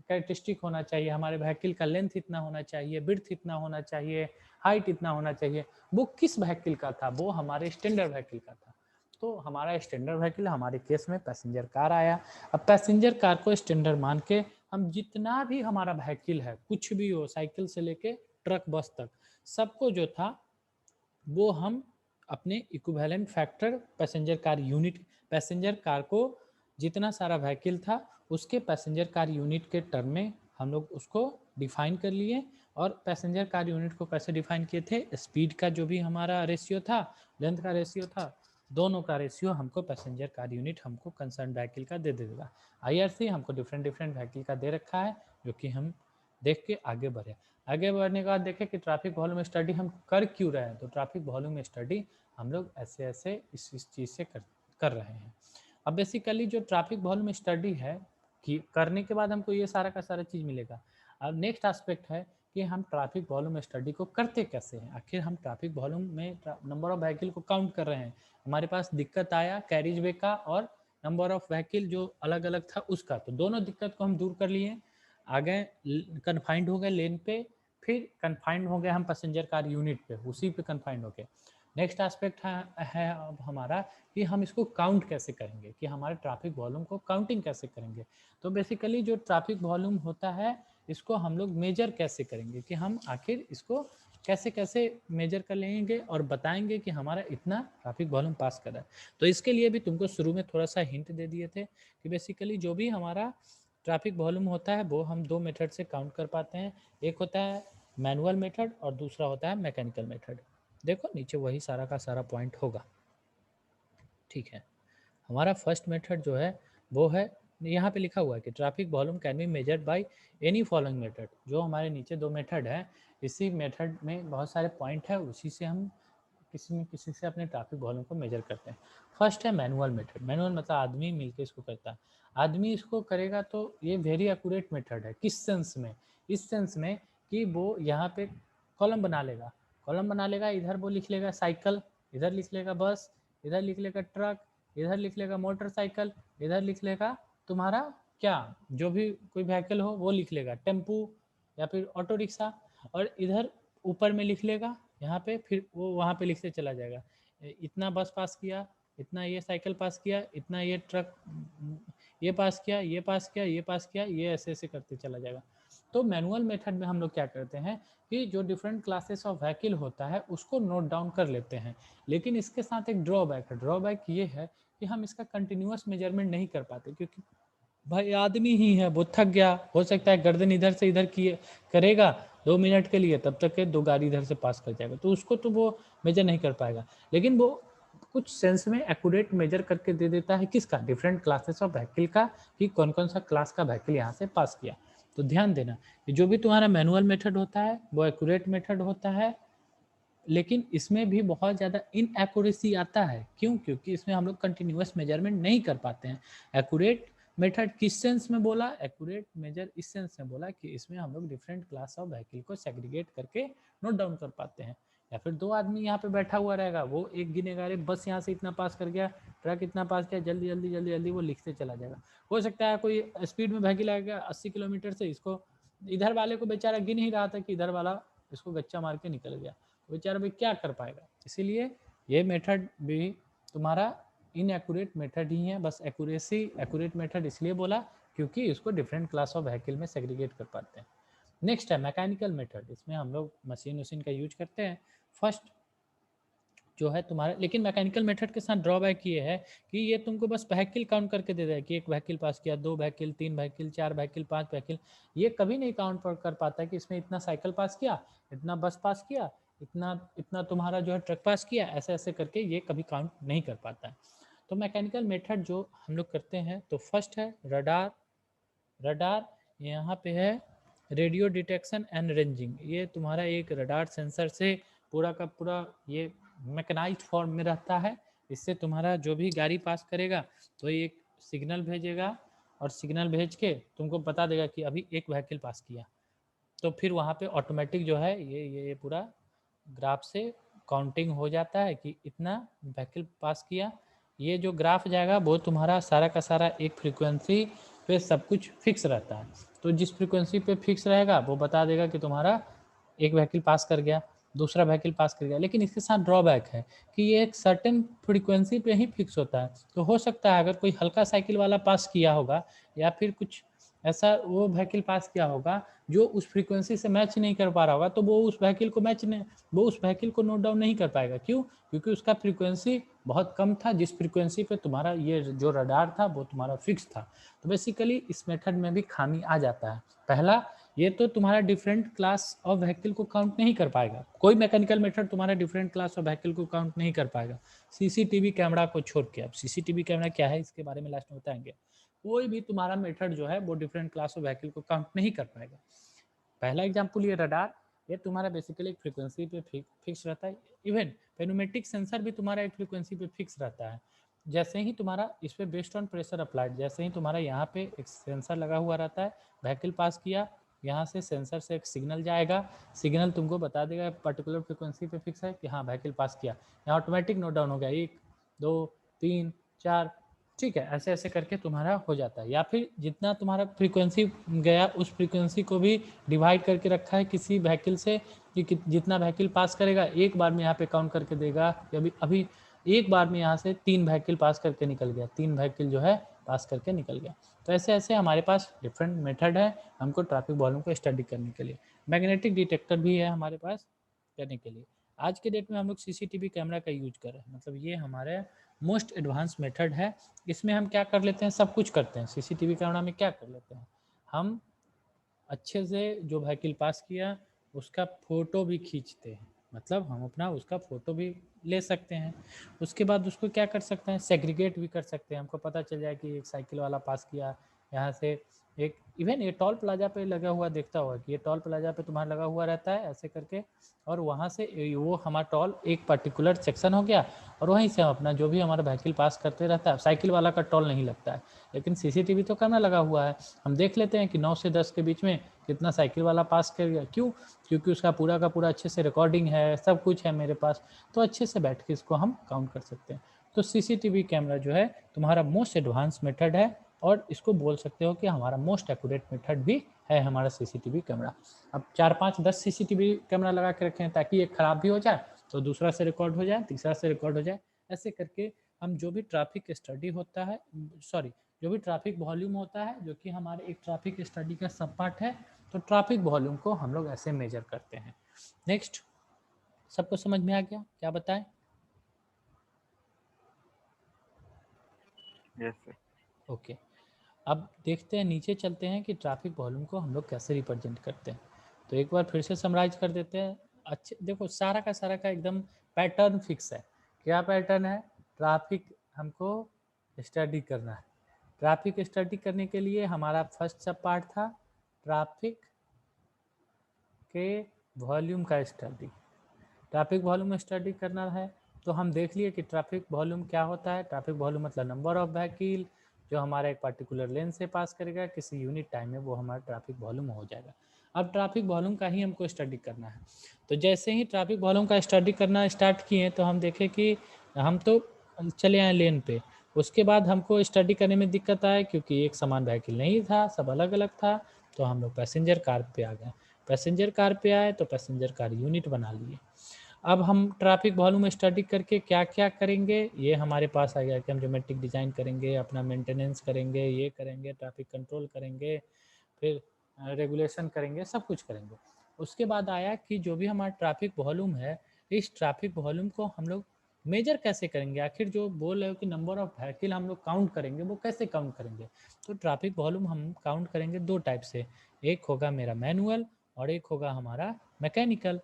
कैरेक्टरिस्टिक होना चाहिए, हमारे व्हीकल का लेंथ इतना होना चाहिए, विड्थ इतना होना चाहिए, हाइट इतना होना चाहिए। वो किस व्हीकल का था, वो हमारे स्टैंडर्ड व्हीकल का था। तो हमारा स्टैंडर्ड व्हीकल हमारे केस में पैसेंजर कार आया। अब पैसेंजर कार को स्टैंडर्ड मान के हम जितना भी हमारा व्हीकल है, कुछ भी हो, साइकिल से लेके ट्रक बस तक, सबको जो था वो हम अपने equivalent factor passenger car unit, passenger car को जितना सारा व्हीकल था उसके पैसेंजर कार यूनिट के टर्म में हम लोग उसको डिफाइन कर लिए। और पैसेंजर कार यूनिट को कैसे डिफाइन किए थे, स्पीड का जो भी हमारा रेशियो था, लेंथ का रेशियो था, दोनों का रेशियो हमको पैसेंजर कार यूनिट हमको कंसर्न व्हीकल का दे देगा। आईआरसी हमको डिफरेंट व्हीकल का दे रखा है, जो कि हम देख के आगे बढ़े। आगे बढ़ने के बाद देखें कि ट्रैफिक वॉल्यूम स्टडी हम कर क्यों रहे हैं। तो ट्रैफिक वॉल्यूम स्टडी हम लोग ऐसे ऐसे इस चीज़ से कर रहे हैं। अब बेसिकली जो ट्रैफिक वॉल्यूम स्टडी है कि करने के बाद हमको ये सारा का सारा चीज़ मिलेगा। अब नेक्स्ट एस्पेक्ट है कि हम ट्रैफिक वॉल्यूम स्टडी को करते कैसे हैं। आखिर हम ट्रैफिक वॉल्यूम में नंबर ऑफ व्हीकल को काउंट कर रहे हैं, हमारे पास दिक्कत आया कैरिज वे का और नंबर ऑफ व्हीकल जो अलग अलग था उसका। तो दोनों दिक्कत को हम दूर कर लिए, आगे कन्फाइंड हो गए लेन पे, फिर कन्फाइंड हो गए हम पैसेंजर कार यूनिट पे, उसी पे कन्फाइंड हो गए। नेक्स्ट एस्पेक्ट है अब हमारा कि हम इसको काउंट कैसे करेंगे, कि हमारे ट्रैफिक वॉल्यूम को काउंटिंग कैसे करेंगे। तो बेसिकली जो ट्रैफिक वॉल्यूम होता है इसको हम लोग मेजर कैसे करेंगे, कि हम आखिर इसको कैसे कैसे मेजर कर लेंगे और बताएंगे कि हमारा इतना ट्रैफिक वॉल्यूम पास कर रहा है। तो इसके लिए भी तुमको शुरू में थोड़ा सा हिंट दे दिए थे कि बेसिकली जो भी हमारा ट्रैफिक वॉल्यूम होता है वो हम दो मेथड से काउंट कर पाते हैं, एक होता है मैनुअल मेथड और दूसरा होता है मैकेनिकल मेथड। देखो नीचे वही सारा का सारा पॉइंट होगा, ठीक है। हमारा फर्स्ट मेथड जो है वो है, यहाँ पे लिखा हुआ है कि traffic volume can be measured by any following method. जो हमारे नीचे दो मेथड है, इसी मेथड में बहुत सारे पॉइंट है, उसी से हम किसी न किसी से अपने ट्रैफिक वॉल्यूम को मेजर करते हैं। फर्स्ट है मैनुअल मेथड। मैनुअल मतलब आदमी मिलकर इसको करता है, आदमी इसको करेगा तो ये वेरी एक्यूरेट मेथड है। किस सेंस में? इस सेंस में कि वो यहाँ पे कॉलम बना लेगा, कॉलम बना लेगा, इधर वो लिख लेगा साइकिल, इधर लिख लेगा बस, इधर लिख लेगा ट्रक, इधर लिख लेगा मोटरसाइकिल, इधर लिख लेगा तुम्हारा क्या जो भी कोई व्हीकल हो वो लिख लेगा, टेम्पू या फिर ऑटो रिक्शा, और इधर ऊपर में लिख लेगा यहाँ पे, फिर वो वहाँ पे लिखते चला जाएगा इतना बस पास किया, इतना ये साइकिल पास किया, इतना ये ट्रक ये पास किया, ये पास किया, ये पास किया, ये ऐसे ऐसे करते चला जाएगा। तो मैनुअल मेथड में हम लोग क्या करते हैं कि जो डिफरेंट क्लासेस ऑफ व्हीकल होता है उसको नोट डाउन कर लेते हैं, लेकिन इसके साथ एक ड्रॉबैक है। ड्रॉबैक ये है कि हम इसका कंटिन्यूअस मेजरमेंट नहीं कर पाते, क्योंकि भाई आदमी ही है, वो थक गया, हो सकता है गर्दन इधर से इधर किए करेगा 2 मिनट के लिए, तब तक के दो गाड़ी इधर से पास कर जाएगा, तो उसको तो वो मेजर नहीं कर पाएगा। लेकिन वो कुछ सेंस में एक्यूरेट मेजर करके दे देता है, किसका? डिफरेंट क्लासेस ऑफ व्हीकल का, कि कौन कौन सा क्लास का व्हीकल यहाँ से पास किया। तो ध्यान देना कि जो भी तुम्हारा मैनुअल मेथड होता है वो एक्यूरेट मेथड होता है, लेकिन इसमें भी बहुत ज़्यादा इनएक्यूरेसी आता है। क्यों? क्योंकि इसमें हम लोग कंटिन्यूअस मेजरमेंट नहीं कर पाते हैं। एक्यूरेट मेथड किस सेंस में बोला? एक्यूरेट मेजर इस सेंस में बोला कि इसमें हम लोग डिफरेंट क्लास ऑफ व्हीकल को सेग्रीगेट करके नोट डाउन कर पाते हैं। या फिर दो आदमी यहाँ पे बैठा हुआ रहेगा, वो एक गिनेगा, अरे बस यहाँ से इतना पास कर गया, ट्रक इतना पास किया, जल्दी जल्दी जल्दी जल्दी वो लिखते चला जाएगा। हो सकता है कोई स्पीड में व्हीकल आ गया 80 किलोमीटर से, इसको इधर वाले को बेचारा गिन ही रहा था कि इधर वाला इसको गच्चा मार के निकल गया, बेचारा भी क्या कर पाएगा। इसीलिए ये मेथड भी तुम्हारा इनएक्यूरेट मेथड ही है। बस एक्यूरेसी एक्यूरेट मेथड इसलिए बोला क्योंकि इसको डिफरेंट क्लास ऑफ व्हीकल में सेग्रीगेट कर पाते हैं। नेक्स्ट है मैकेनिकल मेथड। इसमें हम लोग मशीन वशीन का यूज करते हैं। फर्स्ट जो है तुम्हारा, लेकिन मैकेनिकल मेथड के साथ ड्रॉबैक ये है कि ये तुमको बस व्हीकल काउंट करके दे देगा कि एक व्हीकल पास किया, 2 व्हीकल, 3 व्हीकल, 4 व्हीकल, 5 व्हीकल। ये कभी नहीं काउंट कर पाता कि इसमें इतना साइकिल पास किया, इतना बस पास किया, इतना इतना तुम्हारा जो है ट्रक पास किया, ऐसे ऐसे करके ये कभी काउंट नहीं कर पाता है। तो मैकेनिकल मेथड जो हम लोग करते हैं, तो फर्स्ट है रडार। रडार यहाँ पे है रेडियो डिटेक्शन एंड रेंजिंग। ये तुम्हारा एक रडार सेंसर से पूरा का पूरा ये मैकेनाइज्ड फॉर्म में रहता है। इससे तुम्हारा जो भी गाड़ी पास करेगा तो ये एक सिग्नल भेजेगा, और सिग्नल भेज के तुमको बता देगा कि अभी एक व्हीकल पास किया। तो फिर वहाँ पे ऑटोमेटिक जो है ये पूरा ग्राफ से काउंटिंग हो जाता है कि इतना व्हीकल पास किया। ये जो ग्राफ जाएगा वो तुम्हारा सारा का सारा एक फ्रीक्वेंसी पे सब कुछ फिक्स रहता है। तो जिस फ्रीक्वेंसी पे फिक्स रहेगा वो बता देगा कि तुम्हारा एक व्हीकल पास कर गया, दूसरा व्हीकल पास कर गया। लेकिन इसके साथ ड्रॉबैक है कि ये एक सर्टेन फ्रीक्वेंसी पे ही फिक्स होता है। तो हो सकता है अगर कोई हल्का साइकिल वाला पास किया होगा या फिर कुछ ऐसा वो व्हीकल पास किया होगा जो उस फ्रीक्वेंसी से मैच नहीं कर पा रहा होगा, तो वो उस व्हीकल को वो उस व्हीकल को नोट डाउन नहीं कर पाएगा। क्यों? क्योंकि उसका फ्रीक्वेंसी बहुत कम था, जिस फ्रीक्वेंसी पे तुम्हारा ये जो रडार था वो तुम्हारा फिक्स था। तो बेसिकली इस मेथड में भी खामी आ जाता है। पहला, ये तो तुम्हारा डिफरेंट क्लास ऑफ व्हीकल को काउंट नहीं कर पाएगा। कोई मैकेनिकल मेथड तुम्हारा डिफरेंट क्लास ऑफ व्हीकल को काउंट नहीं कर पाएगा, सीसीटीवी कैमरा को छोड़ के। अब सीसीटीवी कैमरा क्या है इसके बारे में लास्ट में बताएंगे। कोई भी तुम्हारा मेथड जो है वो डिफरेंट क्लास ऑफ व्हीकल को काउंट नहीं कर पाएगा। पहला एग्जांपल ये रडार, ये तुम्हारा बेसिकली एक फ्रीक्वेंसी पे फिक्स रहता है। इवन पेनोमेटिक सेंसर भी तुम्हारा एक फ्रीक्वेंसी पे फिक्स रहता है। जैसे ही तुम्हारा इस पे बेस्ड ऑन प्रेशर अप्लाइड, जैसे ही तुम्हारा यहाँ पे एक सेंसर लगा हुआ रहता है, व्हीकल पास किया, यहाँ से सेंसर से एक सिग्नल जाएगा, सिग्नल तुमको बता देगा पर्टिकुलर फ्रीक्वेंसी पे फिक्स है कि हाँ व्हीकल पास किया। यहाँ ऑटोमेटिक नोट डाउन हो गया 1 2 3 4 ठीक है, ऐसे ऐसे करके तुम्हारा हो जाता है। या फिर जितना तुम्हारा फ्रीक्वेंसी गया उस फ्रीक्वेंसी को भी डिवाइड करके रखा है किसी व्हीकल से कि जितना व्हीकल पास करेगा एक बार में यहाँ पे काउंट करके देगा कि अभी अभी एक बार में यहाँ से 3 व्हीकल पास करके निकल गया, 3 व्हीकल जो है पास करके निकल गया। तो ऐसे ऐसे हमारे पास डिफरेंट मेथड है हमको ट्रैफिक वॉल्यूम को स्टडी करने के लिए। मैग्नेटिक डिटेक्टर भी है हमारे पास करने के लिए। आज के डेट में हम लोग सीसीटीवी कैमरा का यूज कर रहे हैं, मतलब ये हमारे मोस्ट एडवांस मेथड है। इसमें हम क्या कर लेते हैं, सब कुछ करते हैं। सीसीटीवी कैमरा में क्या कर लेते हैं, हम अच्छे से जो व्हीकल पास किया उसका फ़ोटो भी खींचते हैं, मतलब हम अपना उसका फ़ोटो भी ले सकते हैं। उसके बाद उसको क्या कर सकते हैं, सेग्रीगेट भी कर सकते हैं। हमको पता चल जाए कि एक साइकिल वाला पास किया यहाँ से, एक इवन ये टोल प्लाजा पे लगा हुआ देखता होगा कि ये टोल प्लाजा पे तुम्हारा लगा हुआ रहता है ऐसे करके, और वहाँ से वो हमारा टोल एक पर्टिकुलर सेक्शन हो गया और वहीं से हम अपना जो भी हमारा व्हीकल पास करते रहता है। साइकिल वाला का टोल नहीं लगता है, लेकिन सीसीटीवी तो कैमरा लगा हुआ है, हम देख लेते हैं कि 9 से 10 के बीच में कितना साइकिल वाला पास कर गया। क्यों? क्योंकि उसका पूरा का पूरा अच्छे से रिकॉर्डिंग है, सब कुछ है मेरे पास, तो अच्छे से बैठ के इसको हम काउंट कर सकते हैं। तो सीसीटीवी कैमरा जो है तुम्हारा मोस्ट एडवांस मेथड है और इसको बोल सकते हो कि हमारा मोस्ट एक्यूरेट मेथड भी है हमारा सीसीटीवी कैमरा। अब 4 5 10 सीसीटीवी कैमरा लगा के रखें ताकि एक ख़राब भी हो जाए तो दूसरा से रिकॉर्ड हो जाए, तीसरा से रिकॉर्ड हो जाए। ऐसे करके हम जो भी ट्रैफिक स्टडी होता है, सॉरी, जो भी ट्रैफिक वॉल्यूम होता है जो कि हमारे एक ट्रैफिक स्टडी का सब पार्ट है, तो ट्रैफिक वॉल्यूम को हम लोग ऐसे मेजर करते हैं। नेक्स्ट, सबको समझ में आ गया? क्या बताएं? Yes sir. ओके, अब देखते हैं, नीचे चलते हैं कि ट्रैफिक वॉल्यूम को हम लोग कैसे रिप्रेजेंट करते हैं। तो एक बार फिर से समराइज कर देते हैं। अच्छे देखो, सारा का एकदम पैटर्न फिक्स है। क्या पैटर्न है? ट्रैफिक हमको स्टडी करना है। ट्रैफिक स्टडी करने के लिए हमारा फर्स्ट सब पार्ट था ट्रैफिक के वॉल्यूम का स्टडी। ट्रैफिक वॉल्यूम स्टडी करना है तो हम देख लिए कि ट्रैफिक वॉल्यूम क्या होता है। ट्रैफिक वॉल्यूम मतलब नंबर ऑफ व्हीकल जो हमारा एक पर्टिकुलर लेन से पास करेगा किसी यूनिट टाइम में, वो हमारा ट्रैफिक वॉल्यूम हो जाएगा। अब ट्रैफिक वॉल्यूम का ही हमको स्टडी करना है। तो जैसे ही ट्रैफिक वॉल्यूम का स्टडी करना स्टार्ट किए तो हम देखें कि हम तो चले आए लेन पे। उसके बाद हमको स्टडी करने में दिक्कत आए क्योंकि एक समान व्हीकल नहीं था, सब अलग अलग था। तो हम लोग पैसेंजर कार पे आ गए। पैसेंजर कार पे आए तो पैसेंजर कार यूनिट बना लिए। अब हम ट्रैफिक वॉल्यूम स्टडी करके क्या क्या करेंगे, ये हमारे पास आ गया कि हम ज्योमेट्रिक डिज़ाइन करेंगे, अपना मेंटेनेंस करेंगे, ये करेंगे, ट्रैफिक कंट्रोल करेंगे, फिर रेगुलेशन करेंगे, सब कुछ करेंगे। उसके बाद आया कि जो भी हमारा ट्रैफिक वॉल्यूम है, इस ट्रैफिक वॉल्यूम को हम लोग मेजर कैसे करेंगे। आखिर जो बोल रहे हो कि नंबर ऑफ व्हीकल हम लोग काउंट करेंगे, वो कैसे काउंट करेंगे। तो ट्रैफिक वॉल्यूम हम काउंट करेंगे दो टाइप से, एक होगा मेरा मैनुअल और एक होगा हमारा मैकेनिकल।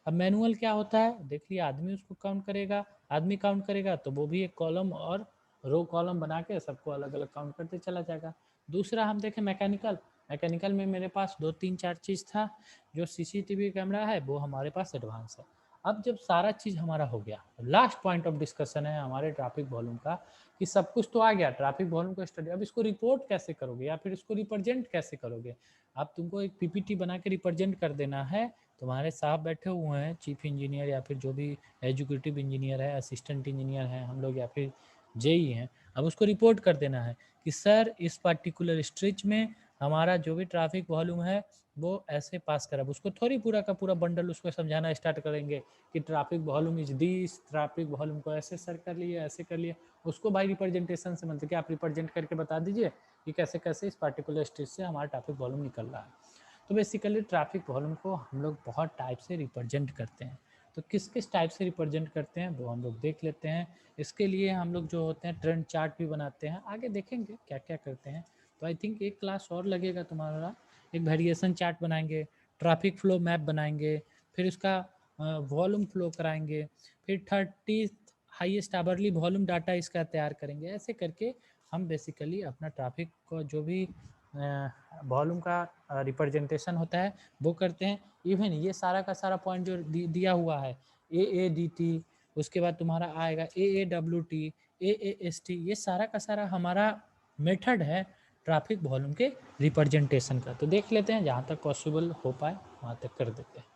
अब मैनुअल क्या होता है, देख लिया, आदमी उसको काउंट करेगा, आदमी काउंट करेगा तो वो भी एक कॉलम और रो कॉलम बना के सबको अलग अलग काउंट करते चला जाएगा। दूसरा हम देखें मैकेनिकल, मैकेनिकल में मेरे पास 2 3 4 चीज़ था। जो सीसीटीवी कैमरा है वो हमारे पास एडवांस है। अब जब सारा चीज़ हमारा हो गया, लास्ट पॉइंट ऑफ डिस्कशन है हमारे ट्रैफिक वॉल्यूम का कि सब कुछ तो आ गया, ट्रैफिक वॉल्यूम को स्टडी, अब इसको रिपोर्ट कैसे करोगे या फिर इसको रिप्रेजेंट कैसे करोगे। अब तुमको एक पीपीटी बना के रिप्रेजेंट कर देना है। तुम्हारे साहब बैठे हुए हैं चीफ इंजीनियर या फिर जो भी एजुकेटिव इंजीनियर है, असिस्टेंट इंजीनियर हैं हम लोग, या फिर जेई हैं। अब उसको रिपोर्ट कर देना है कि सर इस पर्टिकुलर स्ट्रेच में हमारा जो भी ट्रैफिक वॉल्यूम है वो ऐसे पास कर। अब उसको थोड़ी पूरा का पूरा बंडल उसको समझाना स्टार्ट करेंगे कि traffic volume is this, traffic volume को ऐसे सर कर लिए, ऐसे कर लिए। उसको भाई रिप्रेजेंटेशन से मतलब कि आप रिप्रेजेंट करके बता दीजिए कि कैसे कैसे इस पर्टिकुलर स्ट्रेच से हमारा ट्रैफिक वॉल्यूम निकल रहा है। तो बेसिकली ट्रैफिक वॉल्यूम को हम लोग बहुत टाइप से रिप्रेजेंट करते हैं। तो किस किस टाइप से रिप्रेजेंट करते हैं वो हम लोग देख लेते हैं। इसके लिए हम लोग जो होते हैं ट्रेंड चार्ट भी बनाते हैं, आगे देखेंगे क्या क्या करते हैं। तो आई थिंक एक क्लास और लगेगा तुम्हारा, एक वेरिएशन चार्ट बनाएंगे, ट्रैफिक फ्लो मैप बनाएंगे, फिर उसका वॉल्यूम फ्लो कराएंगे, फिर 30 हाईएस्ट आवरली वॉल्यूम डाटा इसका तैयार करेंगे। ऐसे करके हम बेसिकली अपना ट्रैफिक को जो भी वॉल्यूम का रिप्रेजेंटेशन होता है वो करते हैं। इवन ये सारा का सारा पॉइंट जो दिया हुआ है AADT, उसके बाद तुम्हारा आएगा AAWT, AAST, ये सारा का सारा हमारा मेथड है ट्रैफिक वॉल्यूम के रिप्रेजेंटेशन का। तो देख लेते हैं, जहाँ तक पॉसिबल हो पाए वहाँ तक कर देते हैं।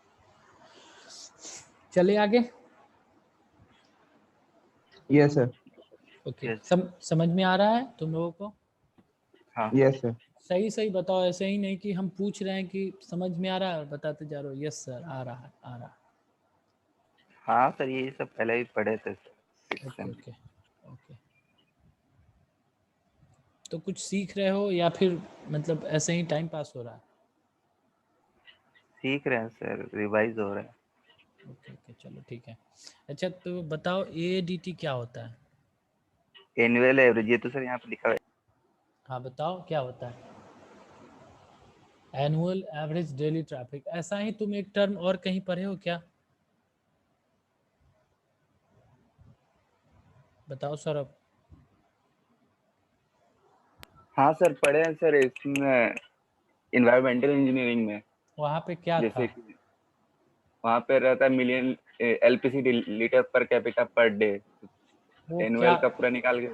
चलिए आगे। Yes sir. Okay Yes. समझ में आ रहा है तुम लोगों को? हाँ यस सर। सही सही बताओ, ऐसे ही नहीं कि हम पूछ रहे हैं कि समझ में आ रहा है और बताते जा रहे हो यस सर आ रहा है आ रहा है। हाँ सर, ये सब पहले ही पढ़े थे sixth okay sem। Okay okay. तो कुछ सीख रहे हो या फिर मतलब ऐसे ही टाइम पास हो रहा है? सीख रहे हैं सर, रिवाइज हो रहा है। ओके ओके चलो ठीक है। अच्छा तो बताओ एडीटी क्या होता है? एनुअल एवरेज, ये तो सर यहाँ पे लिखा है। हाँ बताओ क्या होता है? Annual average daily traffic. ऐसा ही तुम एक टर्म और कहीं पढ़े हो क्या? बताओ सौरभ। हाँ सर, पढ़े हैं सर इसमें, इन्वायरमेंटल इंजीनियरिंग में। वहाँ पे क्या था? जैसे कि वहाँ पे रहता है million LPC litre per capita per day, वो एनुअल क्या का पूरा निकाल के।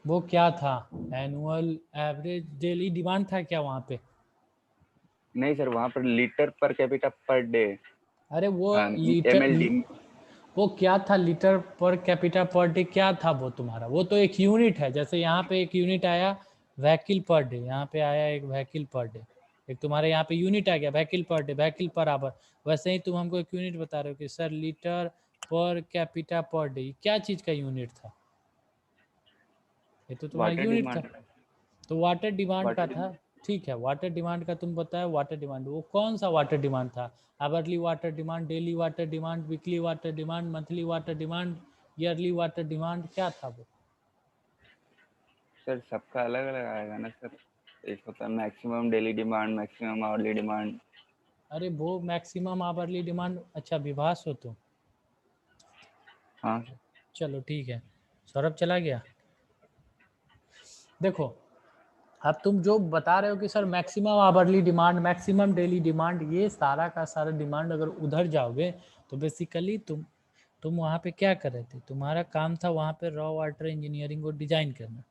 वो क्या था? एनुअल एवरेज डेली डिमांड था क्या वहाँ पे? नहीं सर, वहाँ पर litre per capita per day, अरे वो लीटर, एमएलडी। वो क्या था litre per capita per day क्या था वो तुम्हारा? वो तो एक यूनिट है, जैसे यहाँ पे एक यूनिट आया व्हीकल पर डे, यहाँ पे आया एक व्हीकल पर डे, एक तुम्हारे यहाँ पे यूनिट आ गया vehicle per day, vehicle per hour. वैसे ही तुम हमको एक यूनिट बता रहे हो कि sir litre per capita per day, क्या चीज़ का यूनिट था? ये तो तुम्हारा वाटर यूनिट था। डिमांड। तो वाटर डिमांड का वाटर था। डिमांड ठीक है वाटर डिमांड का तुम बताया, वाटर डिमांड वो कौन सा वाटर डिमांड था? Hourly water demand, daily water demand, weekly water demand, monthly water demand, yearly water demand, क्या था वो? सर, सबका अलग अलग आएगा ना सर। एक होता है maximum daily demand, maximum hourly demand. अरे वो मैक्सिमम आवरली डिमांड, अच्छा विभास हो तुम। हाँ चलो ठीक है। सौरभ चला गया। देखो अब तुम जो बता रहे हो कि sir maximum hourly demand, maximum daily demand, ये सारा का सारा डिमांड अगर उधर जाओगे तो बेसिकली तुम वहाँ पे क्या कर रहे थे? तुम्हारा काम था वहाँ पे रॉ वाटर इंजीनियरिंग को डिजाइन करना।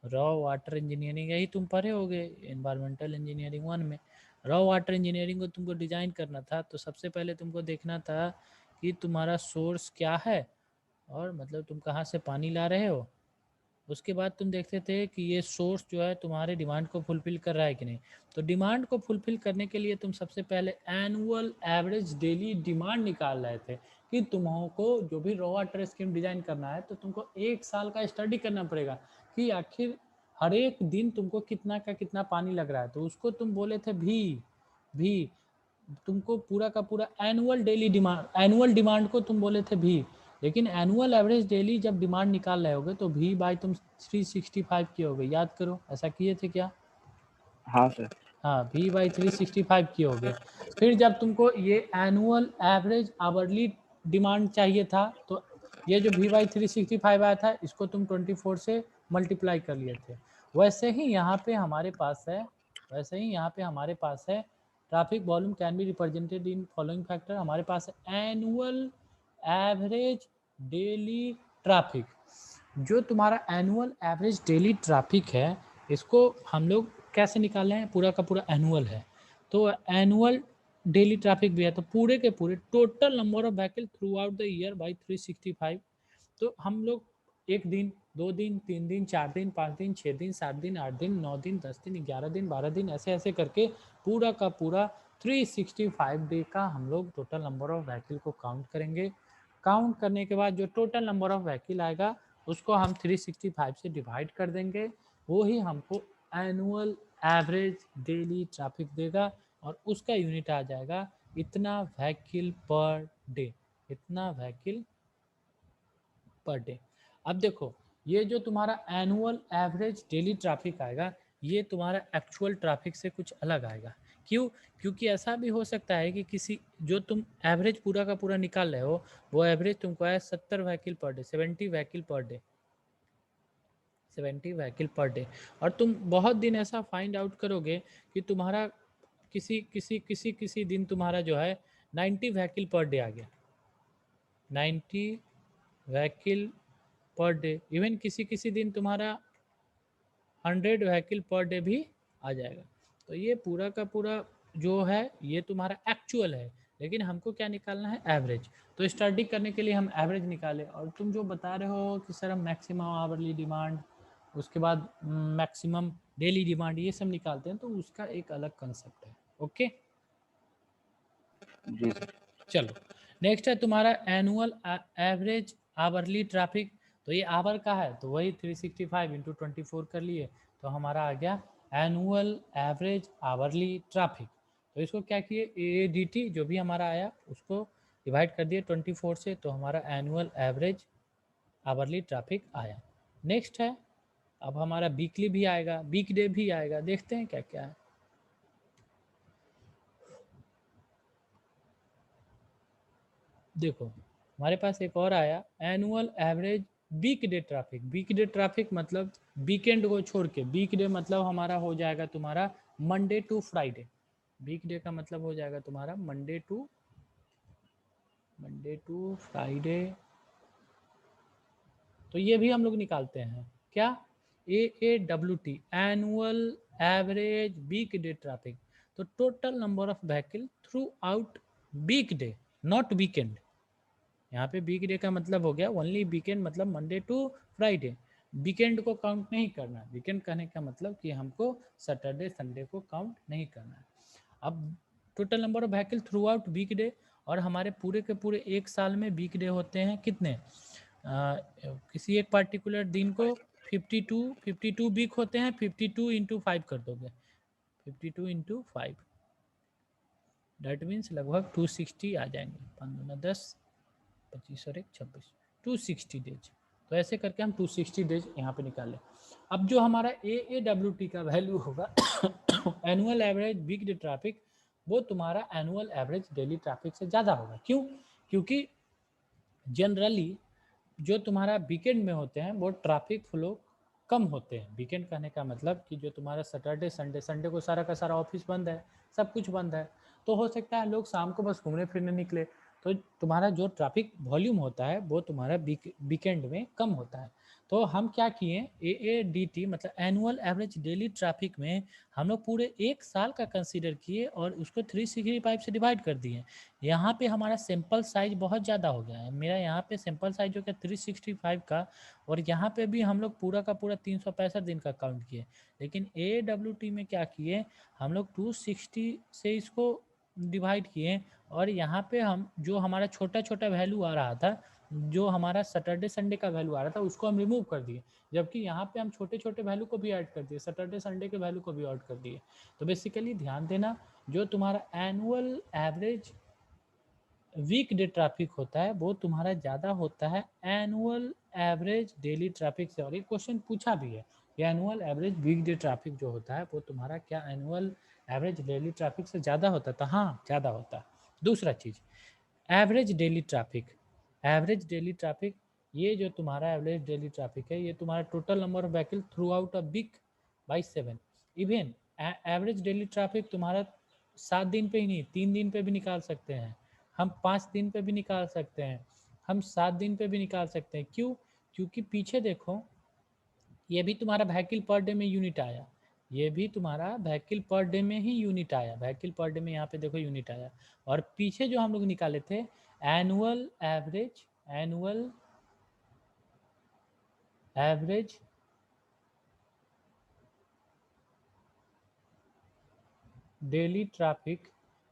रॉ वाटर इंजीनियरिंग यही तुम पढ़े होगे एनवायरमेंटल इंजीनियरिंग 1 में। रॉ वाटर इंजीनियरिंग को तुमको डिजाइन करना था, तो सबसे पहले तुमको देखना था कि तुम्हारा सोर्स क्या है, और मतलब तुम कहाँ से पानी ला रहे हो। उसके बाद तुम देखते थे कि ये सोर्स जो है तुम्हारे डिमांड को फुलफिल कर रहा है कि नहीं। तो डिमांड को फुलफिल करने के लिए तुम सबसे पहले एनुअल एवरेज डेली डिमांड निकाल रहे थे कि तुमको जो भी रॉ वाटर स्कीम डिजाइन करना है तो तुमको 1 साल का स्टडी करना पड़ेगा कि आखिर हर एक दिन तुमको कितना का कितना पानी लग रहा है। तो उसको तुम बोले थे भी तुमको पूरा का पूरा annual daily demand, annual demand को तुम बोले थे भी, लेकिन एनुअल एवरेज डेली जब डिमांड निकाल रहे होगे तो भी बाई तुम 365 किए होगे, याद करो ऐसा किए थे क्या? हाँ सर। हाँ भी बाई 365 किए होगे। फिर जब तुमको ये एनुअल एवरेज आवरली डिमांड चाहिए था तो ये जो भी बाई 365 आया था इसको तुम 24 से मल्टीप्लाई कर लिए थे। वैसे ही यहाँ पे हमारे पास है, वैसे ही यहाँ पे हमारे पास है traffic volume can be represented in following factor. हमारे पास है एनुअल एवरेज डेली ट्रैफिक। जो तुम्हारा एनुअल एवरेज डेली ट्रैफिक है इसको हम लोग कैसे निकाले हैं? पूरा का पूरा एनुअल है तो एनुअल डेली ट्रैफिक भी है, तो पूरे के पूरे total number of vehicle through out the year by 365। तो हम लोग 1 दिन 2 दिन 3 दिन 4 दिन 5 दिन 6 दिन 7 दिन 8 दिन 9 दिन 10 दिन 11 दिन 12 दिन ऐसे ऐसे करके पूरा का पूरा 365 डे का हम लोग टोटल नंबर ऑफ व्हीकल को काउंट करेंगे। काउंट करने के बाद जो टोटल नंबर ऑफ व्हीकल आएगा उसको हम 365 से डिवाइड कर देंगे, वो ही हमको एनुअल एवरेज डेली ट्रैफिक देगा और उसका यूनिट आ जाएगा इतना व्हीकल पर डे, इतना व्हीकल पर डे। अब देखो ये जो तुम्हारा एनुअल एवरेज डेली ट्रैफिक आएगा ये तुम्हारा एक्चुअल ट्रैफिक से कुछ अलग आएगा। क्यों? क्योंकि ऐसा भी हो सकता है कि किसी जो तुम एवरेज पूरा का पूरा निकाल रहे हो वो एवरेज तुमको आया 70 vehicle per day, 70 vehicle per day, 70 vehicle per day, और तुम बहुत दिन ऐसा फाइंड आउट करोगे कि तुम्हारा किसी किसी किसी किसी दिन तुम्हारा जो है 90 व्हीकल पर डे आ गया, 90 व्हीकल पर डे। इवन किसी किसी दिन तुम्हारा 100 व्हीकल पर डे भी आ जाएगा। तो ये पूरा का पूरा जो है ये तुम्हारा एक्चुअल है, लेकिन हमको क्या निकालना है, एवरेज। तो स्टडी करने के लिए हम एवरेज निकाले, और तुम जो बता रहे हो कि सर हम मैक्सिमम आवरली डिमांड, उसके बाद मैक्सिमम डेली डिमांड, ये सब निकालते हैं, तो उसका एक अलग कंसेप्ट है। ओके जी सर। चलो नेक्स्ट है तुम्हारा एनुअल एवरेज आवरली ट्रैफिक। तो ये आवर का है, तो वही 365 इंटू 24 कर लिए, तो हमारा आ गया एनुअल एवरेज आवरली ट्रैफिक। तो इसको क्या किए, AADT जो भी हमारा आया उसको डिवाइड कर दिए 24 से, तो हमारा एनुअल एवरेज आवरली ट्रैफिक आया। नेक्स्ट है अब हमारा वीकली भी आएगा, वीक डे भी आएगा, देखते हैं क्या क्या है। देखो हमारे पास एक और आया annual average week day traffic. Week day traffic मतलब वीकेंड को छोड़ के, वीक डे मतलब हमारा हो जाएगा तुम्हारा Monday to Friday. Week day का मतलब हो जाएगा तुम्हारा मंडे टू फ्राइडे। तो ये भी हम लोग निकालते हैं क्या, AAWT annual average week day traffic. तो total number of vehicle throughout week day, not weekend. यहाँ पे वीक डे का मतलब हो गया ओनली वीकेंड, मतलब मंडे टू फ्राइडे। वीकेंड को काउंट नहीं करना। वीकेंड कहने का मतलब कि हमको सैटरडे संडे को काउंट नहीं करना है। अब total number of vehicle throughout week day, और हमारे पूरे के पूरे एक साल में वीक डे होते हैं कितने, किसी एक पार्टिकुलर दिन को 52 वीक होते हैं। 52 इंटू 5 कर दोगे, 52 इंटू 5 डेट मीन्स लगभग 260 आ जाएंगे। 5 दूना 10, 25 और 1 26, 260 डेज। तो ऐसे करके हम 260 डेज यहाँ पे निकाल लें। अब जो हमारा AAWT का वैल्यू होगा annual average week day traffic, वो तुम्हारा एनुअल एवरेज डेली ट्रैफिक से ज़्यादा होगा। क्यों, क्योंकि जनरली जो तुम्हारा वीकेंड में होते हैं वो ट्रैफिक फ्लो कम होते हैं। वीकेंड कहने का मतलब कि जो तुम्हारा सैटरडे संडे, संडे को सारा का सारा ऑफिस बंद है, सब कुछ बंद है, तो हो सकता है लोग शाम को बस घूमने फिरने निकले, तो तुम्हारा जो ट्रैफिक वॉल्यूम होता है वो तुम्हारा वीकेंड में कम होता है। तो हम क्या किए, AADT मतलब एनुअल एवरेज डेली ट्रैफिक में हम लोग पूरे एक साल का कंसीडर किए और उसको 365 से डिवाइड कर दिए। यहाँ पे हमारा सैंपल साइज बहुत ज़्यादा हो गया है। मेरा यहाँ पे सैंपल साइज हो गया 365 का, और यहाँ पे भी हम लोग पूरा का पूरा 365 दिन का काउंट किए। लेकिन AWT में क्या किए, हम लोग 260 से इसको डिवाइड किए, और यहाँ पे हम जो हमारा छोटा छोटा वैल्यू आ रहा था, जो हमारा सैटरडे संडे का वैल्यू आ रहा था, उसको हम रिमूव कर दिए, जबकि यहाँ पे हम छोटे छोटे वैल्यू को भी ऐड कर दिए, सैटरडे संडे के वैल्यू को भी ऐड कर दिए। तो बेसिकली ध्यान देना, जो तुम्हारा annual average week day traffic होता है वो तुम्हारा ज़्यादा होता है एनुअल एवरेज डेली ट्रैफिक से। और एक क्वेश्चन पूछा भी है कि annual average week day traffic जो होता है वो तुम्हारा क्या एनुअल एवरेज डेली ट्रैफिक से ज़्यादा होता है, तो हाँ ज़्यादा होता है। दूसरा चीज़ average daily traffic, average daily traffic, ये जो तुम्हारा एवरेज डेली ट्रैफिक है ये तुम्हारा total number of vehicle throughout a week by 7। Even average daily traffic तुम्हारा 7 दिन पे ही नहीं, 3 दिन पे भी निकाल सकते हैं हम, 5 दिन पे भी निकाल सकते हैं हम, 7 दिन पे भी निकाल सकते हैं। क्यों, क्योंकि पीछे देखो ये भी तुम्हारा व्हीकल पर डे में यूनिट आया, ये भी तुम्हारा व्हीकल पर डे में ही यूनिट आया, व्हीकल पर डे में यहाँ पे देखो यूनिट आया। और पीछे जो हम लोग निकाले थे annual average, annual average daily traffic,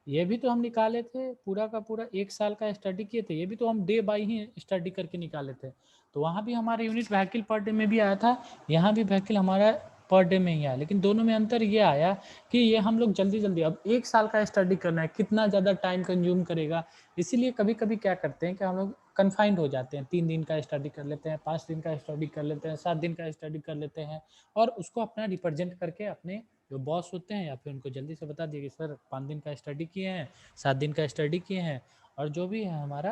ये भी तो हम निकाले थे, पूरा का पूरा एक साल का स्टडी किए थे, ये भी तो हम डे बाई ही स्टडी करके निकाले थे। तो वहाँ भी हमारा यूनिट व्हीकल पर डे में भी आया था, यहाँ भी व्हीकल हमारा पर डे में ही आया। लेकिन दोनों में अंतर ये आया कि ये हम लोग जल्दी जल्दी, अब एक साल का स्टडी करना है, कितना ज़्यादा टाइम कंज्यूम करेगा, इसीलिए कभी कभी क्या करते हैं कि हम लोग कन्फाइंड हो जाते हैं, 3 दिन का स्टडी कर लेते हैं, 5 दिन का स्टडी कर लेते हैं, 7 दिन का स्टडी कर लेते हैं, और उसको अपना रिप्रेजेंट करके अपने जो बॉस होते हैं या फिर उनको जल्दी से बता दिए कि सर 5 दिन का स्टडी किए हैं, 7 दिन का स्टडी किए हैं, और जो भी है हमारा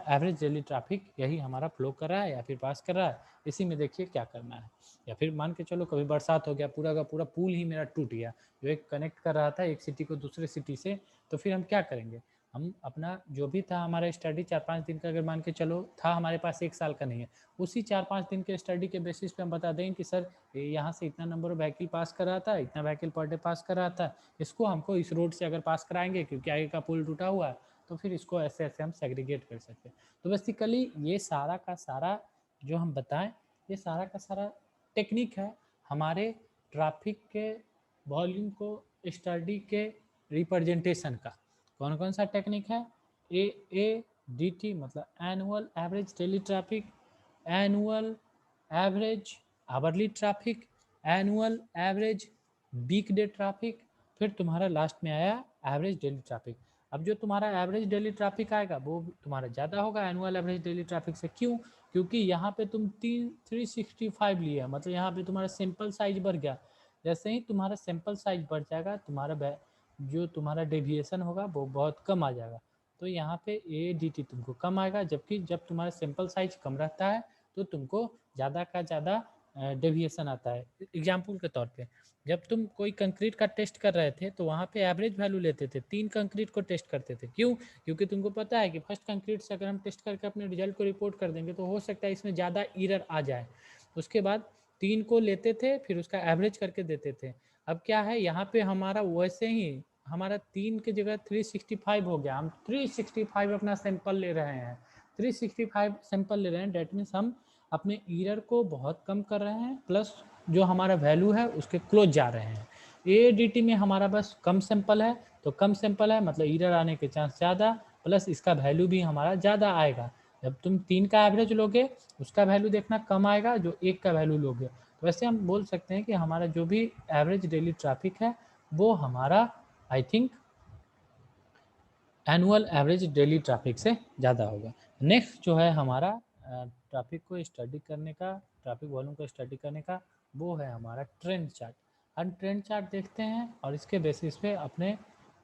एवरेज डेली ट्रैफिक यही हमारा फ्लो कर रहा है या फिर पास कर रहा है, इसी में देखिए क्या करना है। या फिर मान के चलो कभी बरसात हो गया, पूरा का पूरा पुल ही मेरा टूट गया जो एक कनेक्ट कर रहा था एक सिटी को दूसरे सिटी से, तो फिर हम क्या करेंगे, हम अपना जो भी था हमारा स्टडी 4-5 दिन का, अगर मान के चलो था हमारे पास एक साल का नहीं है, उसी 4-5 दिन के स्टडी के बेसिस पे हम बता देंगे कि सर यहाँ से इतना नंबर ऑफ व्हीकल पास कर रहा था, इतना व्हीकल पर डे पास कर रहा था, इसको हमको इस रोड से अगर पास कराएंगे क्योंकि आगे का पुल टूटा हुआ है तो फिर इसको ऐसे ऐसे हम सेग्रीगेट कर सकते हैं। तो बेसिकली ये सारा का सारा जो हम बताएं, ये सारा का सारा टेक्निक है हमारे ट्रैफिक के वॉल्यूम को स्टडी के रिप्रेजेंटेशन का। कौन कौन सा टेक्निक है? ADT मतलब annual average daily traffic, annual average hourly traffic, annual average week day traffic, फिर तुम्हारा लास्ट में आया एवरेज डेली ट्रैफिक। अब जो तुम्हारा एवरेज डेली ट्रैफिक आएगा वो तुम्हारा ज़्यादा होगा एनुअल एवरेज डेली ट्रैफिक से। क्यों? क्योंकि यहाँ पे तुम 365 लिए, मतलब यहाँ पे तुम्हारा सैंपल साइज बढ़ गया। जैसे ही तुम्हारा सैंपल साइज बढ़ जाएगा, तुम्हारा जो तुम्हारा डेविएशन होगा वो बहुत कम आ जाएगा। तो यहाँ पे ADT तुमको कम आएगा, जबकि जब तुम्हारा सैंपल साइज कम रहता है तो तुमको ज़्यादा का ज़्यादा डेविएशन आता है। एग्जाम्पल के तौर पे जब तुम कोई कंक्रीट का टेस्ट कर रहे थे तो वहाँ पे एवरेज वैल्यू लेते थे, 3 कंक्रीट को टेस्ट करते थे। क्यों? क्योंकि तुमको पता है कि फर्स्ट कंक्रीट से अगर हम टेस्ट करके अपने रिजल्ट को रिपोर्ट कर देंगे तो हो सकता है इसमें ज़्यादा एरर आ जाए। उसके बाद 3 को लेते थे, फिर उसका एवरेज करके देते थे। अब क्या है, यहाँ पे हमारा वैसे ही हमारा 3 की जगह 365 हो गया। हम 365 अपना सैंपल ले रहे हैं, 365 सैंपल ले रहे हैं। डेट मीन्स हम अपने एरर को बहुत कम कर रहे हैं, प्लस जो हमारा वैल्यू है उसके क्लोज जा रहे हैं। ADT में हमारा बस कम सैंपल है, तो कम सैंपल है मतलब एरर आने के चांस ज़्यादा, प्लस इसका वैल्यू भी हमारा ज़्यादा आएगा। जब तुम 3 का एवरेज लोगे उसका वैल्यू देखना कम आएगा जो 1 का वैल्यू लोगे। तो वैसे हम बोल सकते हैं कि हमारा जो भी एवरेज डेली ट्रैफिक है वो हमारा I think annual average daily traffic से ज़्यादा होगा। नेक्स्ट जो है हमारा ट्रैफिक को स्टडी करने का, ट्रैफिक वॉल्यूम को स्टडी करने का, वो है हमारा ट्रेंड चार्ट। हम ट्रेंड चार्ट देखते हैं और इसके बेसिस पे अपने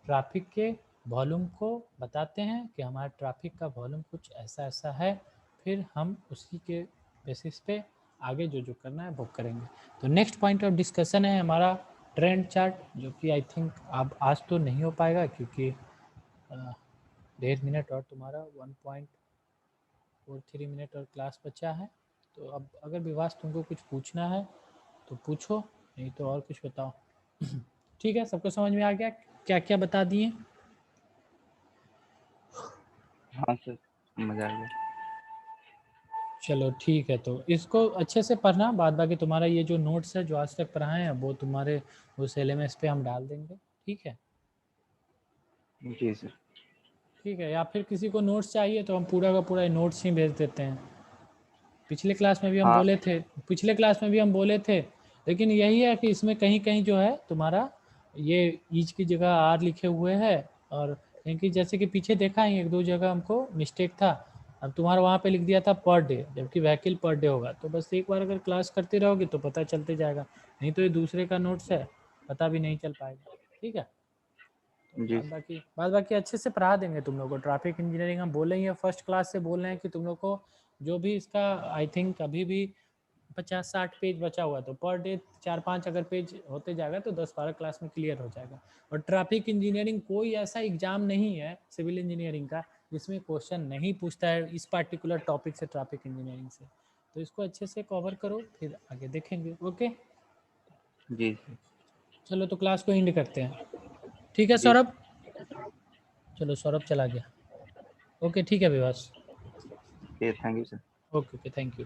ट्रैफिक के वॉल्यूम को बताते हैं कि हमारा ट्रैफिक का वॉल्यूम कुछ ऐसा ऐसा है, फिर हम उसी के बेसिस पे आगे जो जो करना है वो करेंगे। तो नेक्स्ट पॉइंट ऑफ डिस्कशन है हमारा ट्रेंड चार्ट, जो कि आई थिंक अब आज तो नहीं हो पाएगा क्योंकि 1.5 मिनट और तुम्हारा 1.43 मिनट और क्लास बचा है। तो अब अगर विवास तुमको कुछ पूछना है तो पूछो, नहीं तो और कुछ बताओ। ठीक है, सबको समझ में आ गया क्या क्या बता दिए? हाँ सर, मजा आ गया। चलो ठीक है, तो इसको अच्छे से पढ़ना। बाद बाकी तुम्हारा ये जो नोट्स है जो आज तक पढ़ाए हैं वो तुम्हारे उस LMS पे हम डाल देंगे, ठीक है? जी सर। ठीक है, या फिर किसी को नोट्स चाहिए तो हम पूरा का पूरा नोट्स ही भेज देते हैं। पिछले क्लास में भी हम बोले थे, लेकिन यही है कि इसमें कहीं कहीं जो है तुम्हारा ये ईच की जगह R लिखे हुए है, और क्योंकि जैसे कि पीछे देखा है 1-2 जगह हमको मिस्टेक था। अब तुम्हारा वहाँ पे लिख दिया था पर डे, जबकि व्हीकल पर डे होगा। तो बस एक बार अगर क्लास करते रहोगे तो पता चलते जाएगा, नहीं तो ये दूसरे का नोट्स है, पता भी नहीं चल पाएगा। ठीक है, जी बाद बाकी अच्छे से पढ़ा देंगे तुम लोग को। ट्रैफिक इंजीनियरिंग हम बोल रहे हैं, फर्स्ट क्लास से बोल रहे हैं कि तुम लोग को जो भी इसका आई थिंक अभी भी 50-60 पेज बचा हुआ है, तो पर डे 4-5 अगर पेज होते जाएगा तो 10-12 क्लास में क्लियर हो जाएगा। और ट्रैफिक इंजीनियरिंग कोई ऐसा एग्जाम नहीं है सिविल इंजीनियरिंग का जिसमें क्वेश्चन नहीं पूछता है इस पार्टिकुलर टॉपिक से, ट्रैफिक इंजीनियरिंग से। तो इसको अच्छे से कवर करो, फिर आगे देखेंगे। ओके जी सर। चलो, तो क्लास को एंड करते हैं। ठीक है जी सौरभ? चलो सौरभ चला गया। ओके ठीक है विवास। Thank you sir. Okay thank you.